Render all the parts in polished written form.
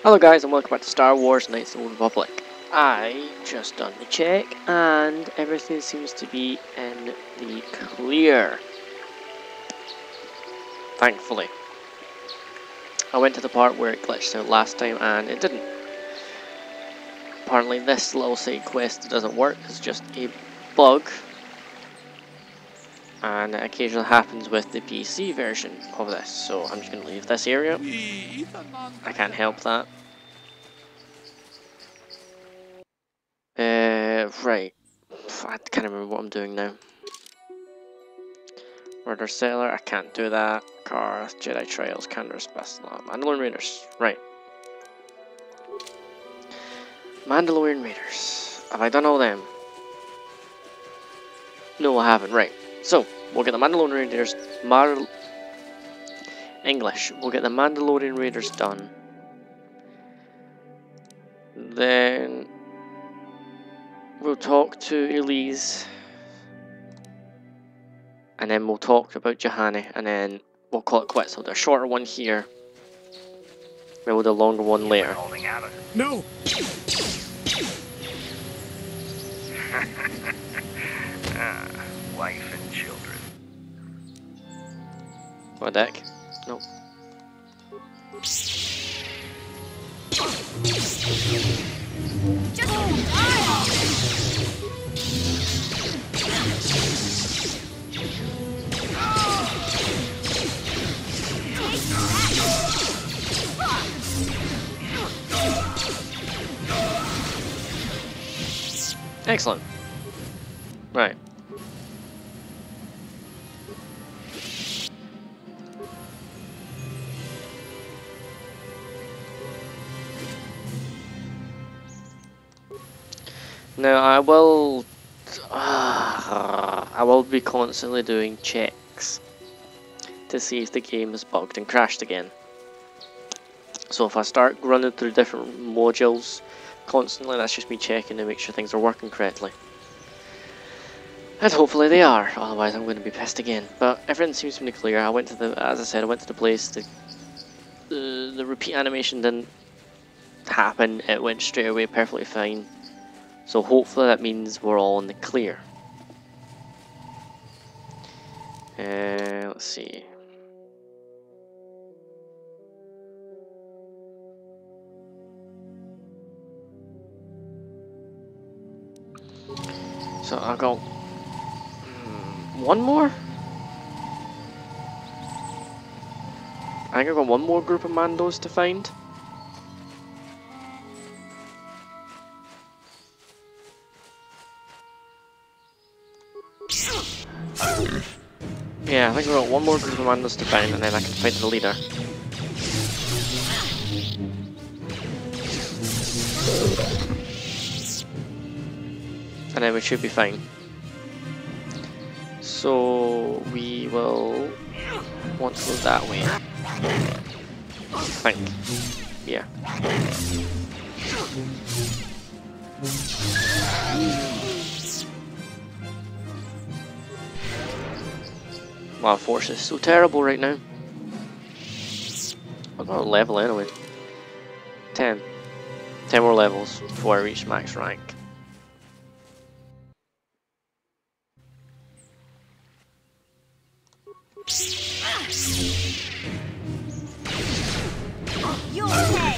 Hello guys and welcome back to Star Wars Knights of the Old Republic. I just done the check and everything seems to be in the clear. Thankfully. I went to the part where it glitched out last time and it didn't. Apparently this little side quest doesn't work, it's just a bug. And it occasionally happens with the PC version of this, so I'm just going to leave this area. I can't help that. Right. I can't remember what I'm doing now. Murder Sailor, I can't do that. Car, Jedi Trails, Canderous Best Mandalorian Raiders, right. Mandalorian Raiders. Have I done all them? No, I haven't, right. So, we'll get the Mandalorian Raiders, English. We'll get the Mandalorian Raiders done. Then we'll talk to Elise. And then we'll talk about Johanna, and then we'll call it quits. So the shorter one here, maybe we'll do a longer one later. No! Wife and children. What a deck? Nope. Excellent. Right. Now I will be constantly doing checks to see if the game is bugged and crashed again. So if I start running through different modules constantly, that's just me checking to make sure things are working correctly. And hopefully they are, otherwise I'm going to be pissed again. But everything seems to be clear. I went to the, as I said, I went to the place, the repeat animation didn't happen, it went straight away perfectly fine. So hopefully that means we're all in the clear. Let's see. So I'll go one more? I think I've got one more group of Mandos to find. Yeah, I think we've got one more group of Mandos to find and then I can fight the leader. And then we should be fine. So we will want to go that way. I think. Yeah. Wow, Force is so terrible right now. I'm not level anyway. 10. 10 more levels before I reach max rank. You're okay.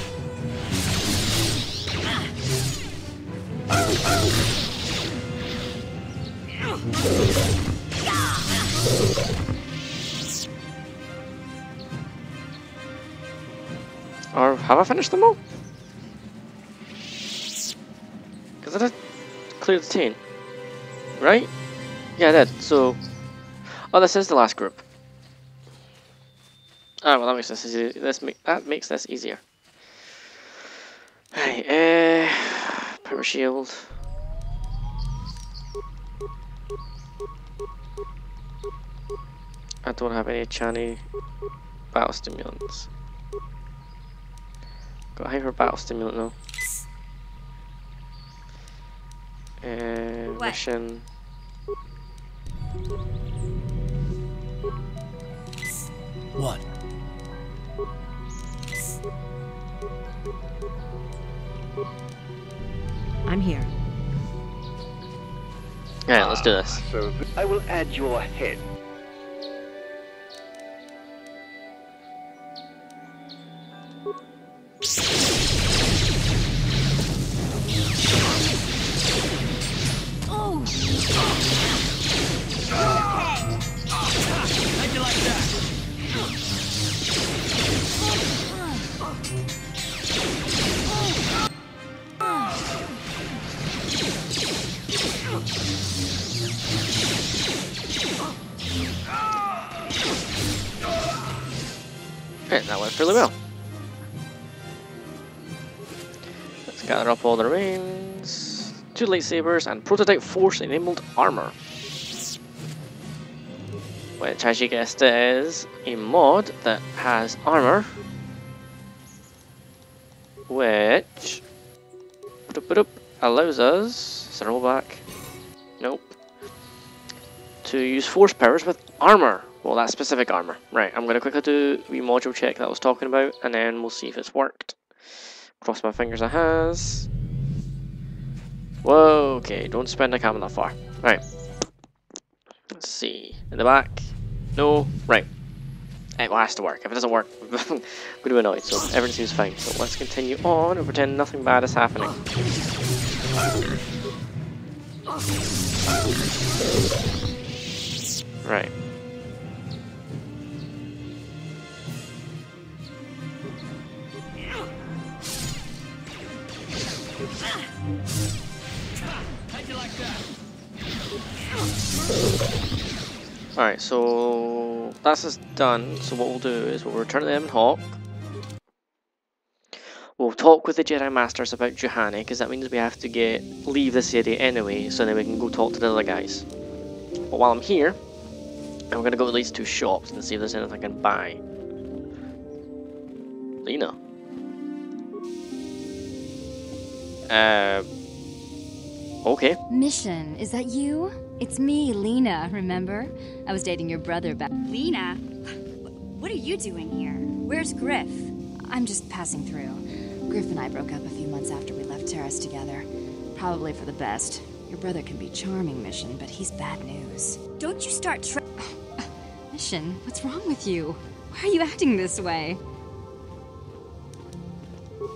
Or have I finished them all? Because I did clear the 10, right? Yeah, I did. So, oh, this is the last group. Ah, well, that makes this easy. That makes this easier. Right, power shield. I don't have any Chani battle stimulants. Got hyper battle stimulant though. Mission. What? I'm here. Alright, let's do this. So I will add your head. Oh! How'd you like that? Okay, that went really well. Let's gather up all the remains. 2 lightsabers and prototype force-enabled armor. Which, as you guessed, is a mod that has armor. Which allows us, is there a rollback? Nope. To use force powers with armor. Well, that's specific armor. Right, I'm going to quickly do the module check that I was talking about, and then we'll see if it's worked. Cross my fingers it has. Whoa, okay, don't spend the camera that far. Right. Let's see. In the back. No. Right. It has to work. If it doesn't work, I'm going to be annoyed. So everything seems fine. So let's continue on and pretend nothing bad is happening. Right. How'd you like that? Alright, so that's us done. So what we'll do is we'll return to them and Hawk. We'll talk with the Jedi Masters about Juhani, because that means we have to leave this area anyway, so then we can go talk to the other guys. But while I'm here, I'm gonna go to these 2 shops and see if there's anything I can buy. Lena. Okay. Mission, is that you? It's me, Lena, remember? I was dating your brother back. Lena? What are you doing here? Where's Griff? I'm just passing through. Griff and I broke up a few months after we left Terrace together. Probably for the best. Your brother can be charming, Mission, but he's bad news. Don't you start Mission, what's wrong with you? Why are you acting this way?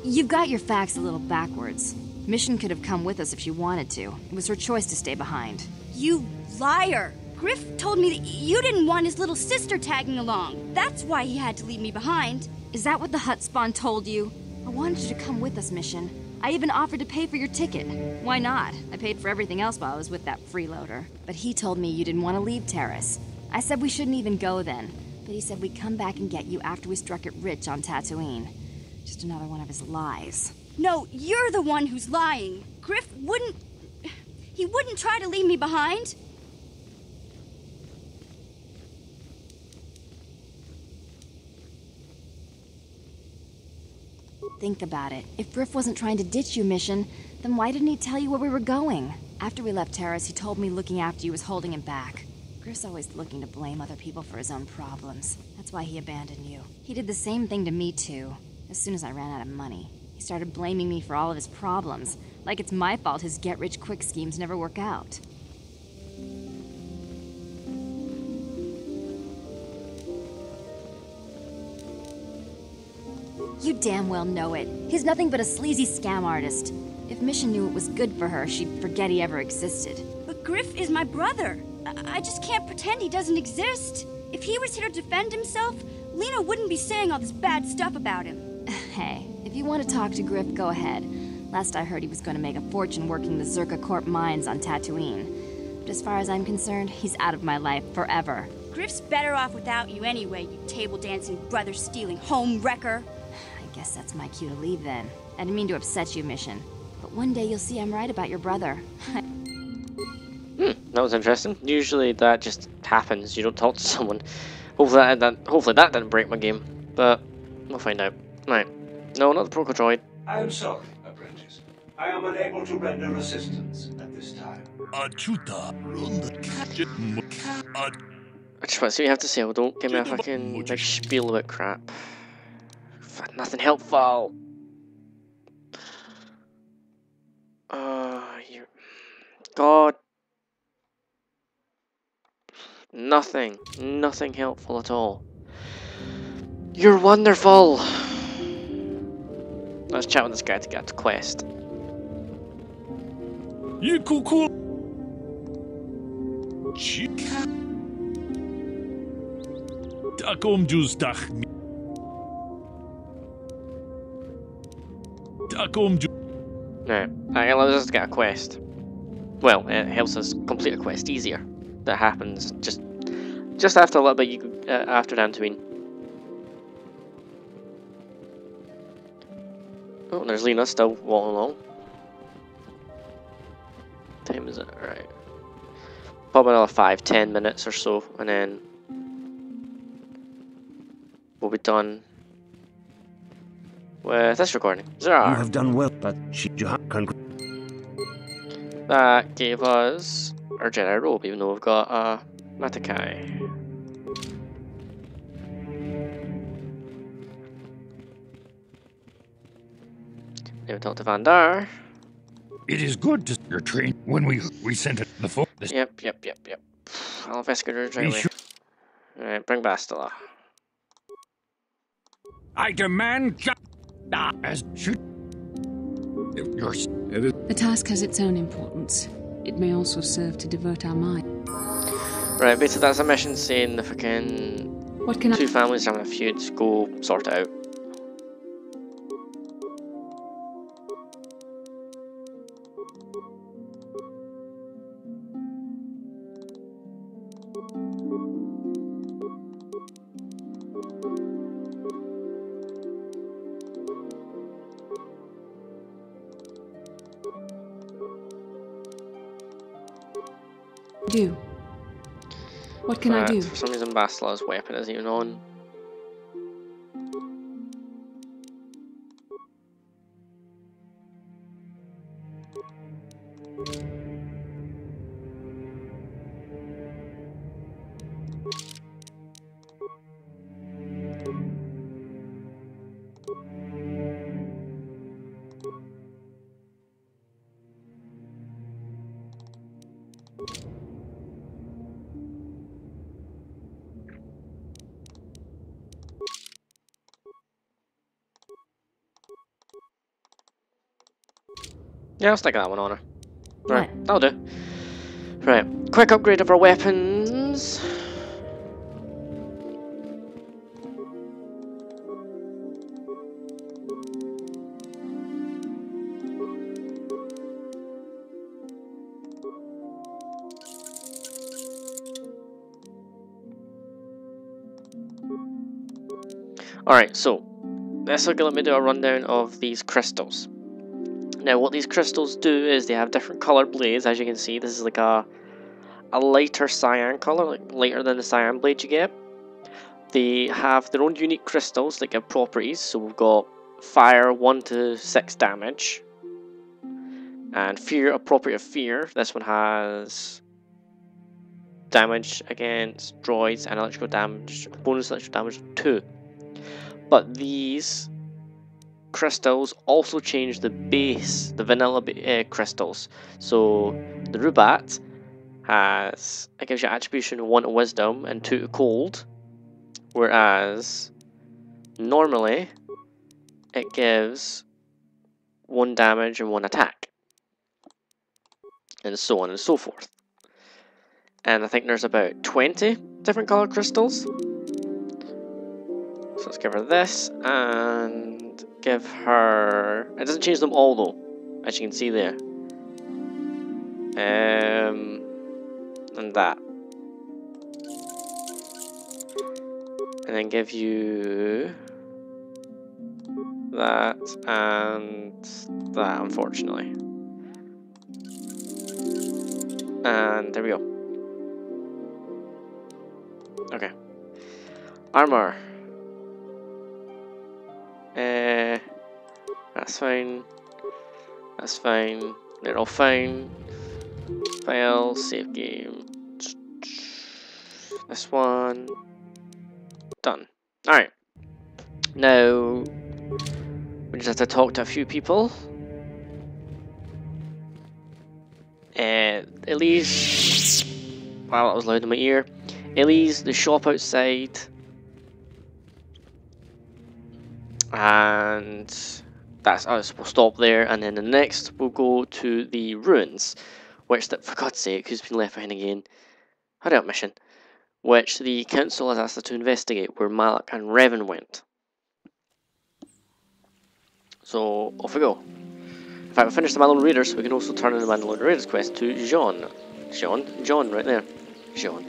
You've got your facts a little backwards. Mission could have come with us if she wanted to. It was her choice to stay behind. You liar! Griff told me that you didn't want his little sister tagging along. That's why he had to leave me behind. Is that what the Hutt Spawn told you? I wanted you to come with us, Mission. I even offered to pay for your ticket. Why not? I paid for everything else while I was with that freeloader. But he told me you didn't want to leave Terrace. I said we shouldn't even go then. But he said we'd come back and get you after we struck it rich on Tatooine. Just another one of his lies. No, you're the one who's lying. Griff wouldn't... He wouldn't try to leave me behind. Think about it. If Griff wasn't trying to ditch you, Mission, then why didn't he tell you where we were going? After we left Terrace, he told me looking after you was holding him back. Griff's always looking to blame other people for his own problems. That's why he abandoned you. He did the same thing to me, too. As soon as I ran out of money, he started blaming me for all of his problems. Like it's my fault his get-rich-quick schemes never work out. You damn well know it. He's nothing but a sleazy scam artist. If Mission knew it was good for her, she'd forget he ever existed. But Griff is my brother. I just can't pretend he doesn't exist. If he was here to defend himself, Lena wouldn't be saying all this bad stuff about him. Hey, if you want to talk to Griff, go ahead. Last I heard, he was going to make a fortune working the Zerka Corp mines on Tatooine. But as far as I'm concerned, he's out of my life forever. Griff's better off without you anyway, you table-dancing, brother-stealing home wrecker. I guess that's my cue to leave then. I didn't mean to upset you, Mission. But one day you'll see I'm right about your brother. That was interesting. Usually that just happens. You don't talk to someone. Hopefully that didn't break my game. But we'll find out. Right. No, not the Proco Droid. I am sorry, apprentice. I am unable to render assistance at this time. I just want to see what you have to say. Well, don't give me a fucking big spiel about crap. Nothing helpful. You... God. Nothing. Nothing helpful at all. You're wonderful! Let's chat with this guy to get to quest. You cool. Chica. Takom justach. Takom ju. Right, it allows us to get a quest. Well, it helps us complete a quest easier. That happens just after a little bit. After Dantooine. Oh, there's Lena still walking along. What time is it? Right. Probably another 5-10 minutes or so, and then we'll be done with this recording. You have done well, but That gave us our Jedi robe, even though we've got a Matakai. Now we talk to Vandar. It is good to your train when we sent it the phone. Yep. I'll investigate her right away. Alright, bring Bastila. I demand as should. The task has its own importance. It may also serve to divert our mind. Right, basically that's a mission saying the fucking What can two families having a feud, go sort it out. do? What can I do? For some reason Bastila's weapon isn't even on. Yeah, I'll stick that one on her. Right, that'll do. Right, quick upgrade of our weapons. Alright, so let's let me do a rundown of these crystals. Now what these crystals do is they have different coloured blades. As you can see, this is like a lighter cyan colour, like lighter than the cyan blade you get. They have their own unique crystals that give properties. So we've got fire 1 to 6 damage, and fear, a property of fear. This one has damage against droids and electrical damage, bonus electrical damage of 2. But these crystals also change the base, the vanilla crystals. So the Rubat has, it gives you attribution 1 to wisdom and 2 to cold, whereas normally it gives 1 damage and 1 attack, and so on and so forth. And I think there's about 20 different colour crystals. So let's give her this, and give her... It doesn't change them all though, as you can see there. And that. And then give you... that, and that, unfortunately. And there we go. Okay. Armor. That's fine. That's fine. They're all fine. File, save game. This one. Done. Alright. Now, we just have to talk to a few people. Elise, wow, that was loud in my ear. Elise, the shop outside, and that's us. We'll stop there, and then the next we'll go to the ruins, which, for God's sake, who's been left behind again? Hurry up, mission. Which the council has asked us to investigate, where Malak and Revan went. So off we go. In fact, we finished the Mandalorian Raiders, so we can also turn in the Mandalorian Raiders quest to John, right there. John.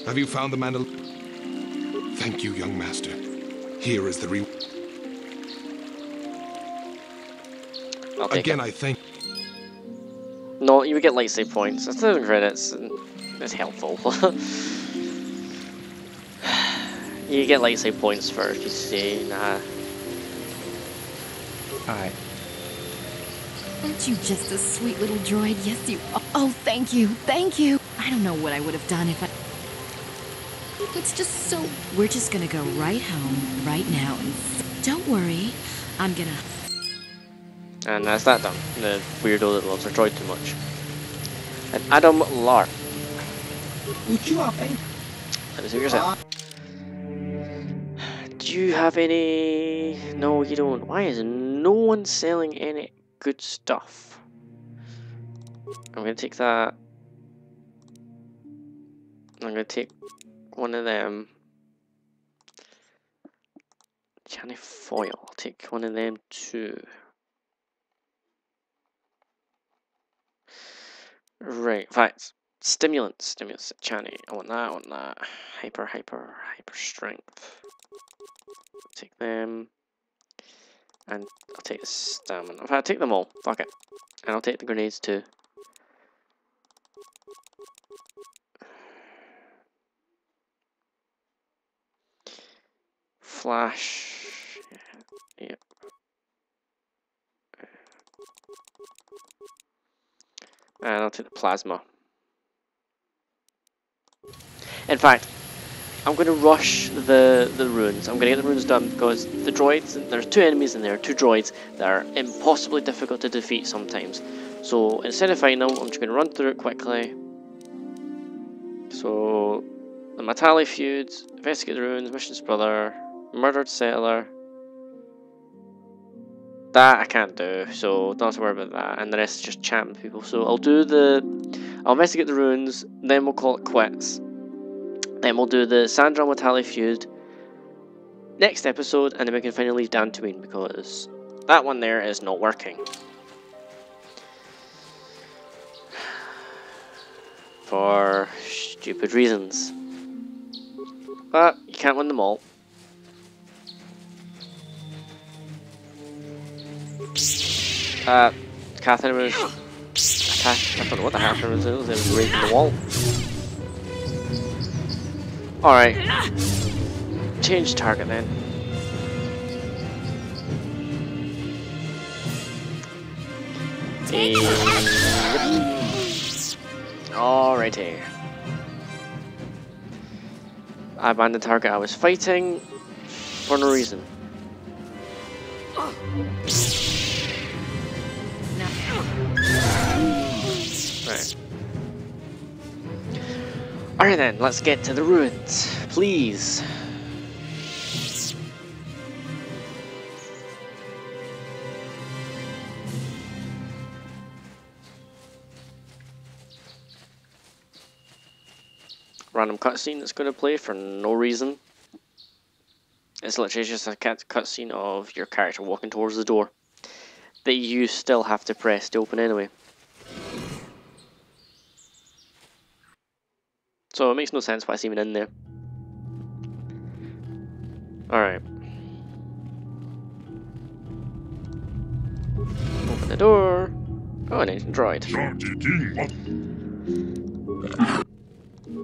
Have you found the Mandal? Thank you, young master. Here is the Again, I thank. No, you would get lightsaber points. That's 7 credits, and it's helpful. You get lightsaber points for if you say nah. Hi. Aren't you just a sweet little droid? Yes, you are. Oh, thank you, thank you. I don't know what I would have done if I... It's just so... We're just gonna go right home, right now, and... Don't worry, I'm gonna... And that's that done. The weirdo that loves her droid too much. And Adam Lark. Let me see what you're saying. Do you have any... No, you don't. Why is no one selling any good stuff? I'm going to take that. I'm going to take one of them. Chani foil. I'll take one of them too. Right, right. Stimulants. Chani. I want that. Hyper strength. Take them. And I'll take the stamina. In fact, I'll take them all. Fuck it. And I'll take the grenades too. Flash. Yep. And I'll take the plasma. In fact, I'm going to rush the ruins. I'm going to get the ruins done because the droids, there's 2 enemies in there, 2 droids that are impossibly difficult to defeat sometimes. So instead of fighting them, I'm just going to run through it quickly. So, the Matali feud, investigate the ruins, mission's brother, murdered settler. That I can't do, so don't have to worry about that. And the rest is just chatting with people. So I'll investigate the ruins, then we'll call it quits. Then we'll do the Sandra Matali feud next episode, and then we can finally leave Dantooine because that one there is not working. For stupid reasons. But you can't win them all. Catherine was attacked. I don't know what the Catherine was doing. It was raising the wall. Alright. Change target then. Alrighty. I abandoned the target I was fighting for no reason. Right. Alright then, let's get to the ruins, please. Random cutscene that's going to play for no reason. It's literally just a cutscene of your character walking towards the door that you still have to press to open anyway. So it makes no sense why it's even in there. Alright. Open the door. Oh, an ancient droid.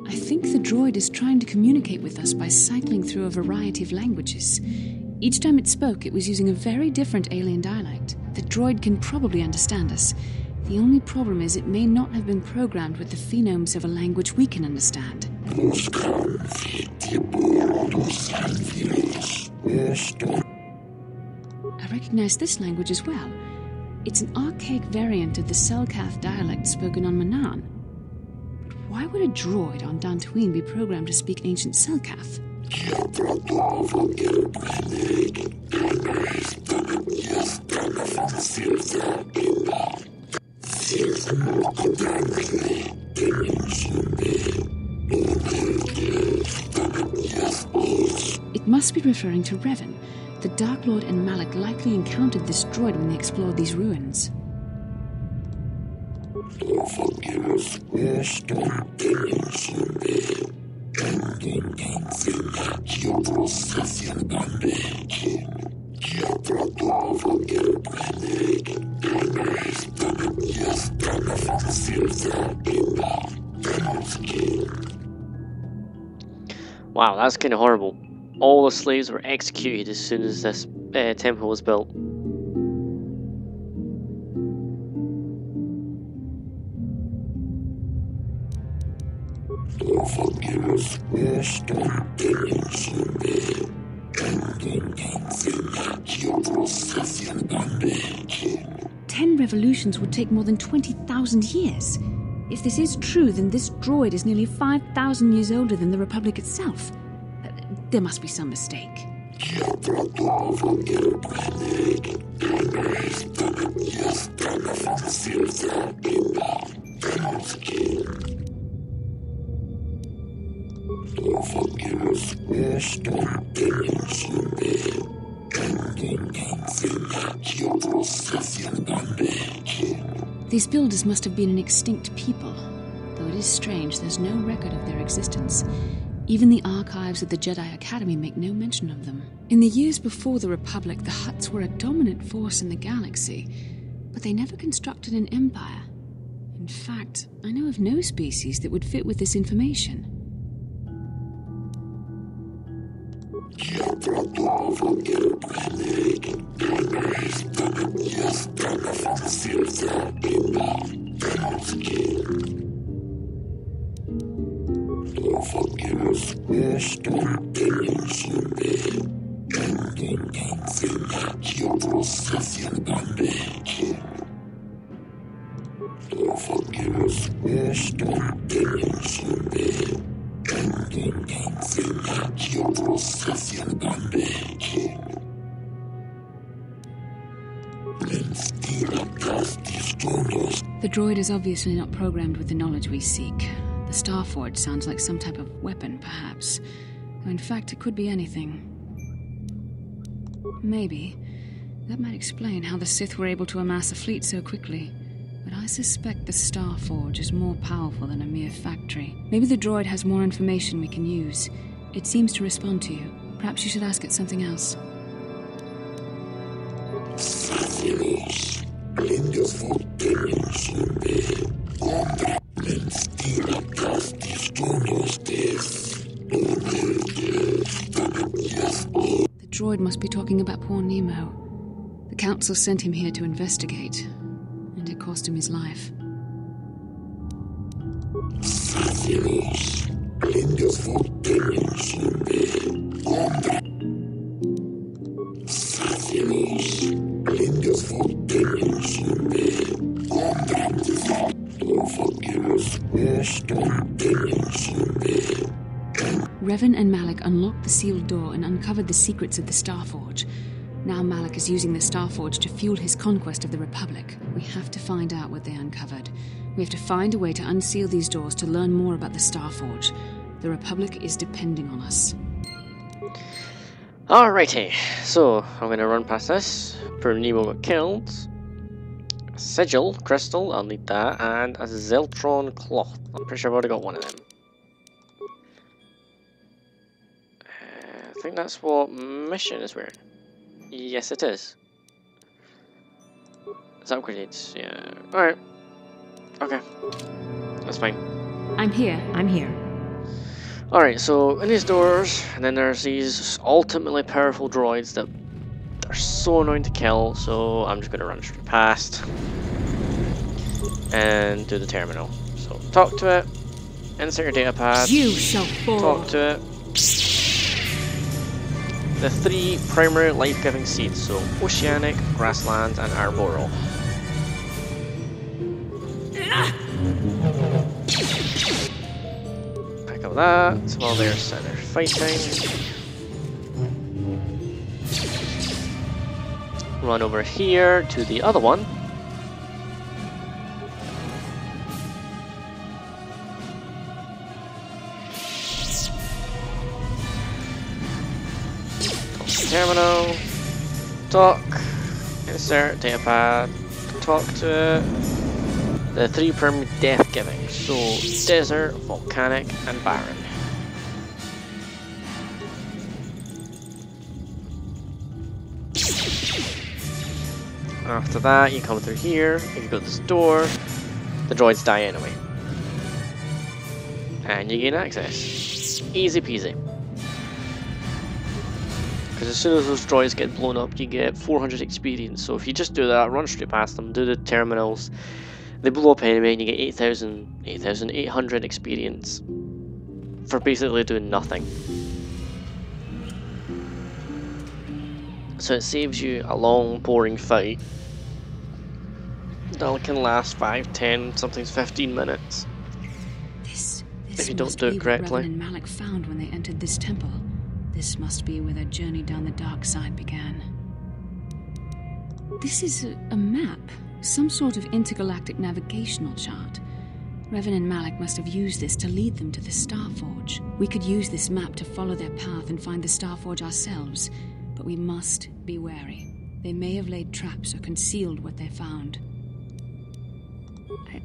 I think the droid is trying to communicate with us by cycling through a variety of languages. Each time it spoke, it was using a very different alien dialect. The droid can probably understand us. The only problem is it may not have been programmed with the phonemes of a language we can understand. I recognize this language as well. It's an archaic variant of the Selkath dialect spoken on Manaan. But why would a droid on Dantooine be programmed to speak ancient Selkath? It must be referring to Revan. The Dark Lord and Malak likely encountered this droid when they explored these ruins. Wow, that's kind of horrible. All the slaves were executed as soon as this temple was built. Ten revolutions would take more than 20,000 years. If this is true, then this droid is nearly 5,000 years older than the Republic itself. There must be some mistake. These builders must have been an extinct people, though it is strange there's no record of their existence. Even the archives of the Jedi Academy make no mention of them. In the years before the Republic, the Hutts were a dominant force in the galaxy, but they never constructed an empire. In fact, I know of no species that would fit with this information. The droid is obviously not programmed with the knowledge we seek. The Starforge sounds like some type of weapon, perhaps. Though in fact, it could be anything. Maybe. That might explain how the Sith were able to amass a fleet so quickly. But I suspect the Starforge is more powerful than a mere factory. Maybe the droid has more information we can use. It seems to respond to you. Perhaps you should ask it something else. The droid must be talking about poor Nemo. The Council sent him here to investigate, and it cost him his life. Revan and Malak unlocked the sealed door and uncovered the secrets of the Starforge. Now Malak is using the Starforge to fuel his conquest of the Republic. We have to find out what they uncovered. We have to find a way to unseal these doors to learn more about the Starforge. The Republic is depending on us. Alrighty, so I'm going to run past this. Poor Nemo got killed. A sigil, crystal, I'll need that, and a Zeltron cloth. I'm pretty sure I've already got one of them. I think that's what mission is wearing. Yes, it is. It's upgraded, yeah. Alright. Okay. That's fine. I'm here. Alright, so in these doors, and then there's these ultimately powerful droids that are so annoying to kill, so I'm just going to run straight past and do the terminal. So talk to it, insert your data pad, you shall fall. Talk to it. The three primary life-giving seeds, so oceanic, grassland, and arboreal. grab that while they're sitting there fighting. Run over here to the other one. Terminal. Talk. Insert datapad. Talk to it. The 3 perm death giving. So desert, volcanic, and barren. After that, you come through here. If you go to this door, the droids die anyway. And you gain access. Easy peasy. Because as soon as those droids get blown up, you get 400 experience. So if you just do that, run straight past them, do the terminals, they blow up anyway, and you get 8,800 experience for basically doing nothing. So it saves you a long, boring fight that can last 5, 10, sometimes 15 minutes. This if you don't must do be it what correctly. Revan and Malak found when they entered this temple. This must be where their journey down the dark side began. This is a map, some sort of intergalactic navigational chart. Revan and Malak must have used this to lead them to the Starforge. We could use this map to follow their path and find the Starforge ourselves, but we must be wary. They may have laid traps or concealed what they found.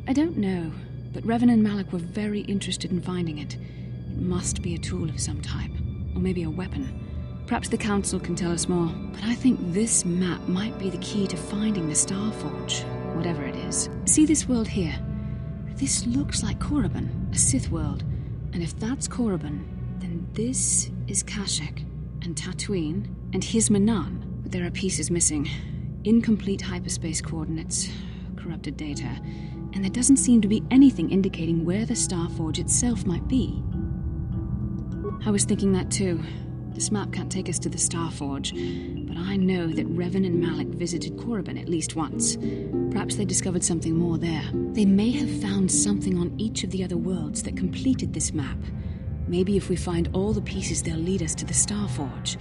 I don't know, but Revan and Malak were very interested in finding it. It must be a tool of some type, or maybe a weapon. Perhaps the Council can tell us more, but I think this map might be the key to finding the Starforge, whatever it is. See this world here? This looks like Korriban, a Sith world, and if that's Korriban, then this is Kashyyyk, and Tatooine, and here's Manan. But there are pieces missing. Incomplete hyperspace coordinates, corrupted data, and there doesn't seem to be anything indicating where the Starforge itself might be. I was thinking that too. This map can't take us to the Starforge, but I know that Revan and Malak visited Korriban at least once. Perhaps they discovered something more there. They may have found something on each of the other worlds that completed this map. Maybe if we find all the pieces, they'll lead us to the Starforge,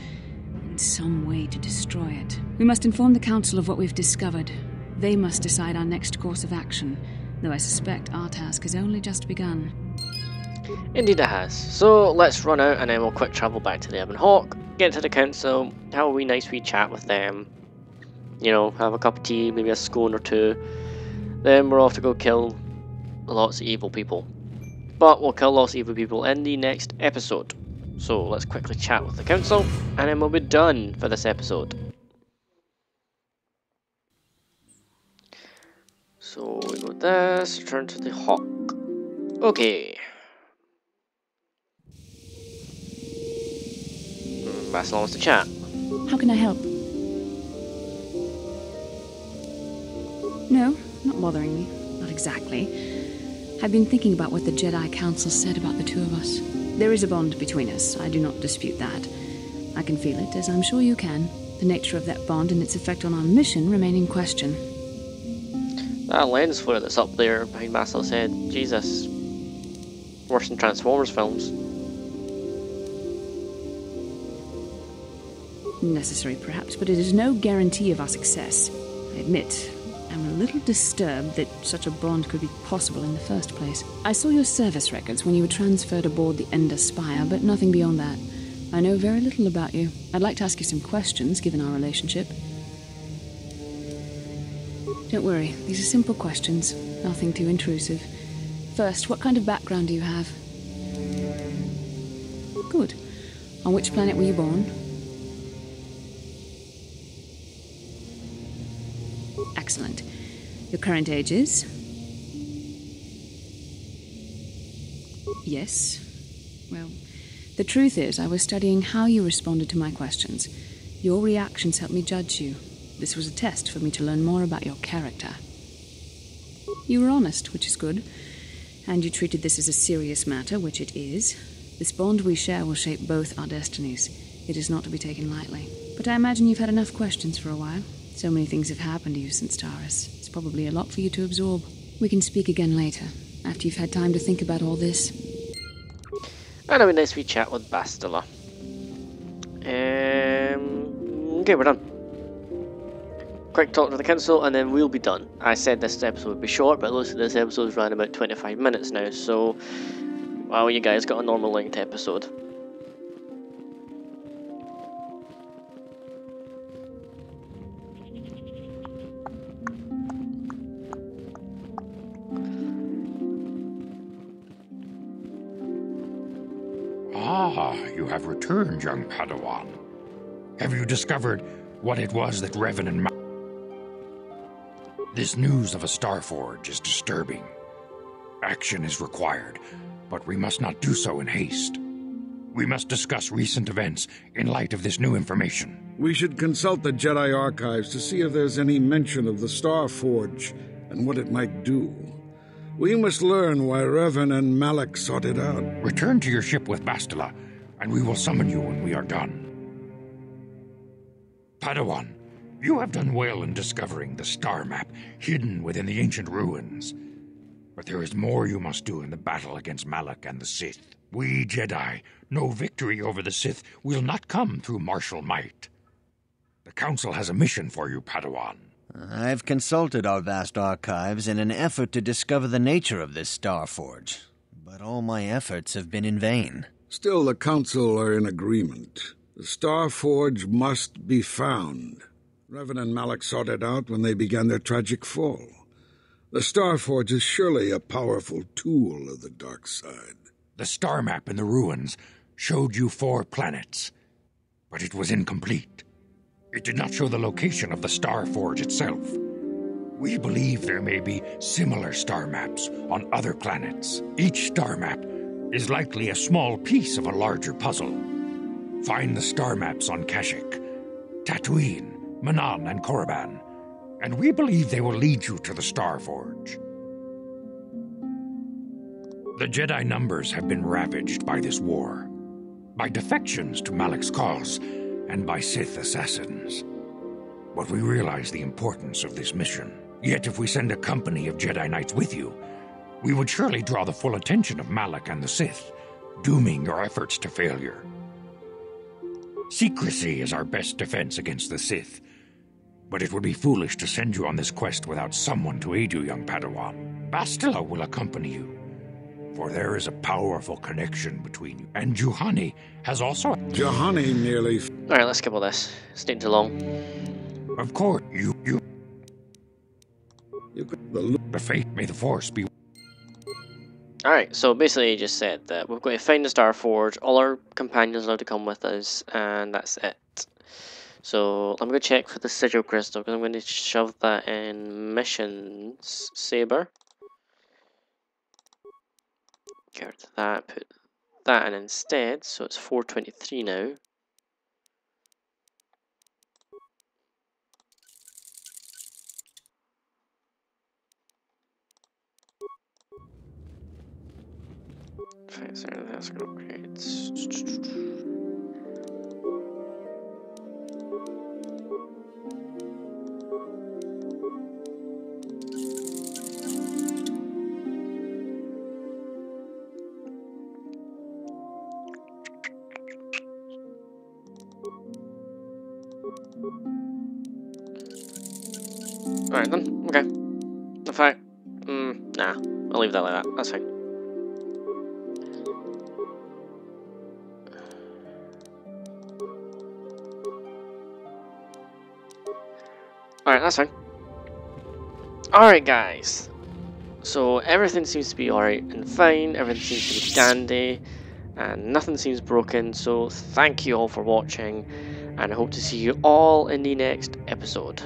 and some way to destroy it. We must inform the Council of what we've discovered. They must decide our next course of action, though I suspect our task has only just begun. Indeed it has. So let's run out and then we'll quick travel back to the Ebon Hawk, get to the Council, have a wee nice wee chat with them. You know, have a cup of tea, maybe a scone or two. Then we're off to go kill lots of evil people. But we'll kill lots of evil people in the next episode. So let's quickly chat with the Council and then we'll be done for this episode. So we go this, return to the Hawk. Okay. Vassal wants to chat. How can I help? No, not bothering me. Not exactly. I've been thinking about what the Jedi Council said about the two of us. There is a bond between us, I do not dispute that. I can feel it, as I'm sure you can. The nature of that bond and its effect on our mission remain in question. That lens flare that's up there behind Vassal said, Jesus, worse than Transformers films. Necessary, perhaps, but it is no guarantee of our success. I admit, I'm a little disturbed that such a bond could be possible in the first place. I saw your service records when you were transferred aboard the Ender Spire, but nothing beyond that. I know very little about you. I'd like to ask you some questions, given our relationship. Don't worry, these are simple questions, nothing too intrusive. First, what kind of background do you have? Good. On which planet were you born? Excellent. Your current age is? Yes. Well, the truth is, I was studying how you responded to my questions. Your reactions helped me judge you. This was a test for me to learn more about your character. You were honest, which is good. And you treated this as a serious matter, which it is. This bond we share will shape both our destinies. It is not to be taken lightly. But I imagine you've had enough questions for a while. So many things have happened to you since Taris. It's probably a lot for you to absorb. We can speak again later, after you've had time to think about all this. And have a nice wee chat with Bastila. Okay, we're done. Quick talk to the council and then we'll be done. I said this episode would be short, but it looks like this episode's ran about 25 minutes now, so well, you guys got a normal length episode. Ah, you have returned, young Padawan. Have you discovered what it was that Revan and This news of a Starforge is disturbing. Action is required, but we must not do so in haste. We must discuss recent events in light of this new information. We should consult the Jedi archives to see if there's any mention of the Starforge and what it might do. We must learn why Revan and Malak sought it out. Return to your ship with Bastila, and we will summon you when we are done. Padawan, you have done well in discovering the star map hidden within the ancient ruins. But there is more you must do in the battle against Malak and the Sith. We Jedi know victory over the Sith will not come through martial might. The Council has a mission for you, Padawan. I've consulted our vast archives in an effort to discover the nature of this Starforge, but all my efforts have been in vain. Still, the Council are in agreement. The Starforge must be found. Revan and Malak sought it out when they began their tragic fall. The Starforge is surely a powerful tool of the dark side. The star map in the ruins showed you 4 planets, but it was incomplete. It did not show the location of the Starforge itself. We believe there may be similar star maps on other planets. Each star map is likely a small piece of a larger puzzle. Find the star maps on Kashyyyk, Tatooine, Manan, and Korriban, and we believe they will lead you to the Starforge. The Jedi numbers have been ravaged by this war, by defections to Malak's cause, and by Sith assassins. But we realize the importance of this mission. Yet if we send a company of Jedi Knights with you, we would surely draw the full attention of Malak and the Sith, dooming your efforts to failure. Secrecy is our best defense against the Sith, but it would be foolish to send you on this quest without someone to aid you, young Padawan. Bastila will accompany you, for there is a powerful connection between you. And Juhani has also... Juhani nearly... Alright, let's skip all this. It's taking too long. Of course, you could... The fate, may the Force be... Alright, so basically he just said that we've got to find the Starforge, all our companions are allowed to come with us, and that's it. So I'm going to check for the Sigil Crystal, because I'm going to shove that in Missions Saber. Get rid of that, put that in instead, so it's 423 now. Sorry, that's going to upgrades. Alright then, okay. In fact, nah, I'll leave that like that, that's fine. Alright, that's fine. Alright guys, so everything seems to be alright and fine, everything seems to be dandy, and nothing seems broken, so thank you all for watching, and I hope to see you all in the next episode.